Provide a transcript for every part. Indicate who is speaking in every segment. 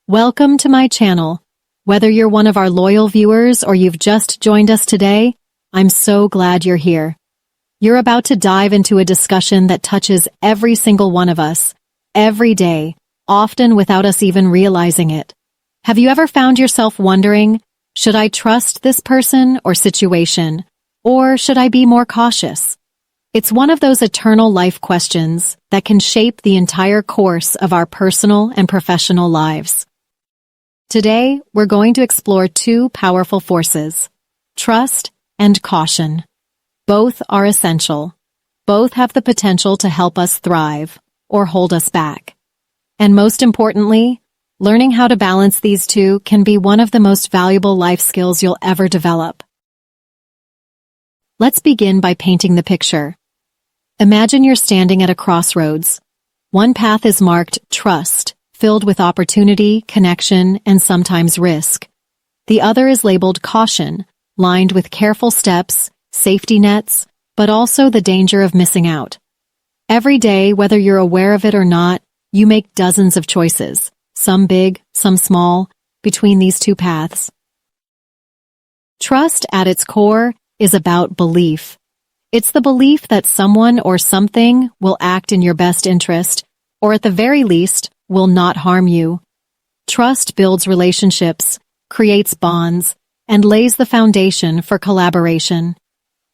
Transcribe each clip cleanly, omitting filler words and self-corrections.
Speaker 1: Welcome to my channel. Whether you're one of our loyal viewers or you've just joined us today, I'm so glad you're here. You're about to dive into a discussion that touches every single one of us, every day, often without us even realizing it. Have you ever found yourself wondering, should I trust this person or situation, or should I be more cautious? It's one of those eternal life questions that can shape the entire course of our personal and professional lives. Today, we're going to explore two powerful forces, trust and caution. Both are essential. Both have the potential to help us thrive or hold us back. And most importantly, learning how to balance these two can be one of the most valuable life skills you'll ever develop. Let's begin by painting the picture. Imagine you're standing at a crossroads. One path is marked trust, filled with opportunity, connection, and sometimes risk. The other is labeled caution, lined with careful steps, safety nets, but also the danger of missing out. Every day, whether you're aware of it or not, you make dozens of choices, some big, some small, between these two paths. Trust, at its core, is about belief. It's the belief that someone or something will act in your best interest, or at the very least, will not harm you. Trust builds relationships, creates bonds, and lays the foundation for collaboration.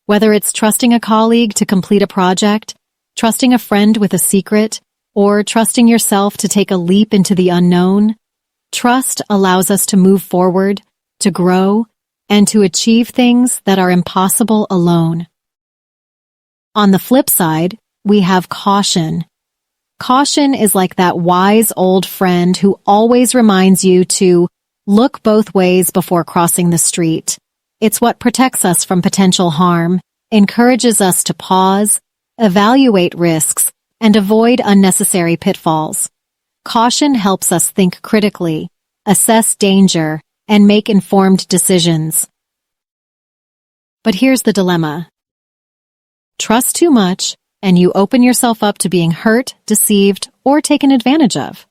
Speaker 1: Whether it's trusting a colleague to complete a project, trusting a friend with a secret, or trusting yourself to take a leap into the unknown, trust allows us to move forward, to grow, and to achieve things that are impossible alone. On the flip side, we have caution. Caution is like that wise old friend who always reminds you to look both ways before crossing the street. It's what protects us from potential harm, encourages us to pause, evaluate risks, and avoid unnecessary pitfalls. Caution helps us think critically, assess danger, and make informed decisions. But here's the dilemma. Trust too much, and you open yourself up to being hurt, deceived, or taken advantage of.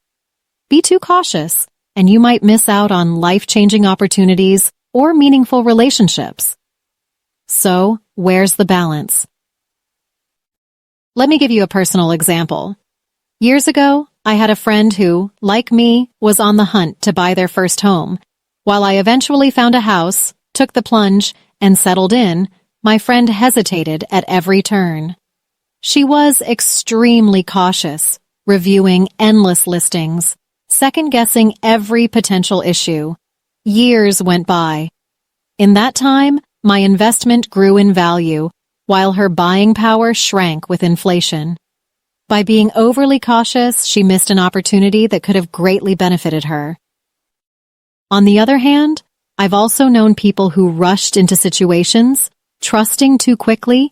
Speaker 1: Be too cautious, and you might miss out on life-changing opportunities or meaningful relationships. So, where's the balance? Let me give you a personal example. Years ago, I had a friend who, like me, was on the hunt to buy their first home. While I eventually found a house, took the plunge, and settled in, my friend hesitated at every turn. She was extremely cautious, reviewing endless listings, second-guessing every potential issue. Years went by. In that time, my investment grew in value, while her buying power shrank with inflation. By being overly cautious, she missed an opportunity that could have greatly benefited her. On the other hand, I've also known people who rushed into situations, trusting too quickly,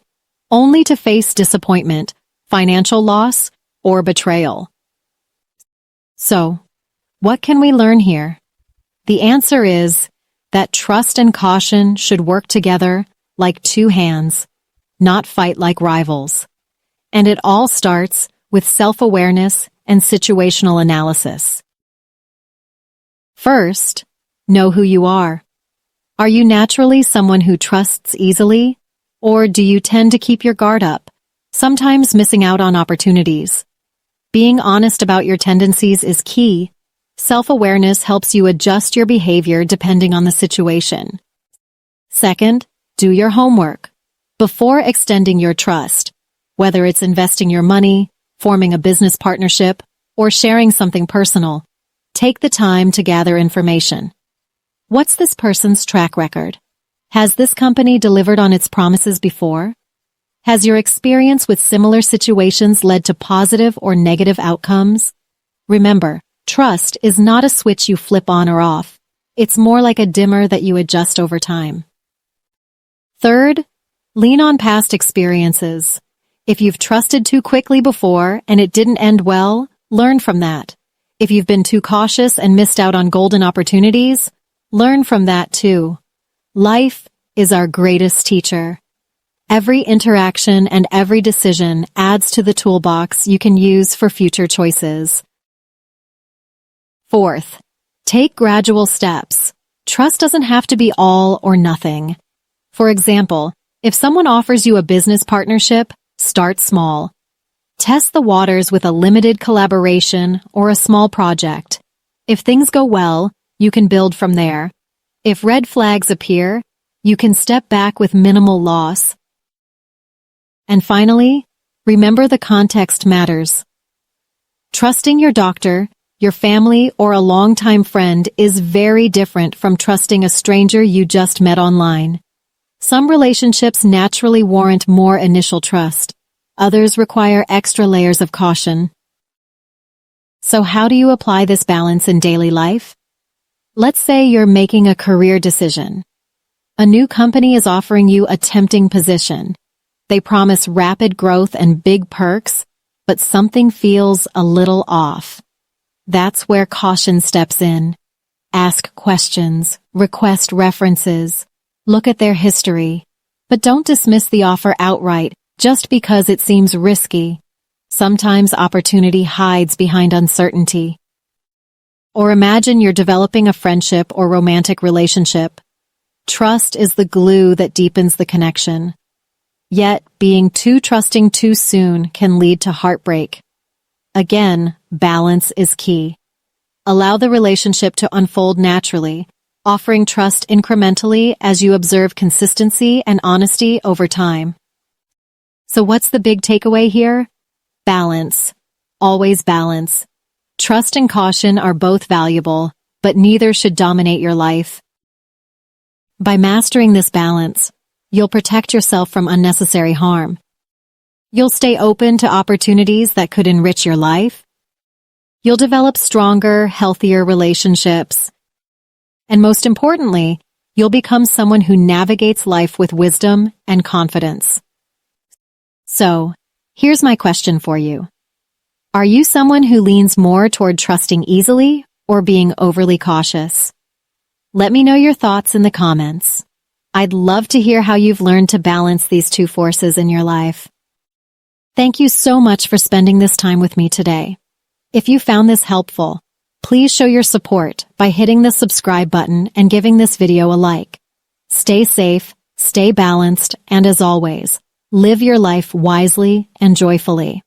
Speaker 1: only to face disappointment, financial loss, or betrayal. So, what can we learn here? The answer is that trust and caution should work together like two hands, not fight like rivals. And it all starts with self-awareness and situational analysis. First, know who you are. Are you naturally someone who trusts easily, or do you tend to keep your guard up, sometimes missing out on opportunities? Being honest about your tendencies is key. Self-awareness helps you adjust your behavior depending on the situation. Second, do your homework. Before extending your trust, whether it's investing your money, forming a business partnership, or sharing something personal, take the time to gather information. What's this person's track record? Has this company delivered on its promises before? Has your experience with similar situations led to positive or negative outcomes? Remember, trust is not a switch you flip on or off. It's more like a dimmer that you adjust over time. Third, lean on past experiences. If you've trusted too quickly before and it didn't end well, learn from that. If you've been too cautious and missed out on golden opportunities, learn from that too. Life is our greatest teacher. Every interaction and every decision adds to the toolbox you can use for future choices. Fourth, Take gradual steps. Trust doesn't have to be all or nothing. For example, if someone offers you a business partnership, start small. Test the waters with a limited collaboration or a small project. If things go well, you can build from there. If red flags appear, you can step back with minimal loss. And finally, remember the context matters. Trusting your doctor, your family, or a longtime friend is very different from trusting a stranger you just met online. Some relationships naturally warrant more initial trust. Others require extra layers of caution. So how do you apply this balance in daily life? Let's say you're making a career decision. A new company is offering you a tempting position. They promise rapid growth and big perks, but something feels a little off. That's where caution steps in. Ask questions, request references, look at their history, but don't dismiss the offer outright just because it seems risky. Sometimes opportunity hides behind uncertainty. Or imagine you're developing a friendship or romantic relationship. Trust is the glue that deepens the connection. Yet, being too trusting too soon can lead to heartbreak. Again, balance is key. Allow the relationship to unfold naturally, offering trust incrementally as you observe consistency and honesty over time. So what's the big takeaway here? Balance. Always balance. Trust and caution are both valuable, but neither should dominate your life. By mastering this balance, you'll protect yourself from unnecessary harm. You'll stay open to opportunities that could enrich your life. You'll develop stronger, healthier relationships. And most importantly, you'll become someone who navigates life with wisdom and confidence. So, here's my question for you. Are you someone who leans more toward trusting easily or being overly cautious? Let me know your thoughts in the comments. I'd love to hear how you've learned to balance these two forces in your life. Thank you so much for spending this time with me today. If you found this helpful, please show your support by hitting the subscribe button and giving this video a like. Stay safe, stay balanced, and as always, live your life wisely and joyfully.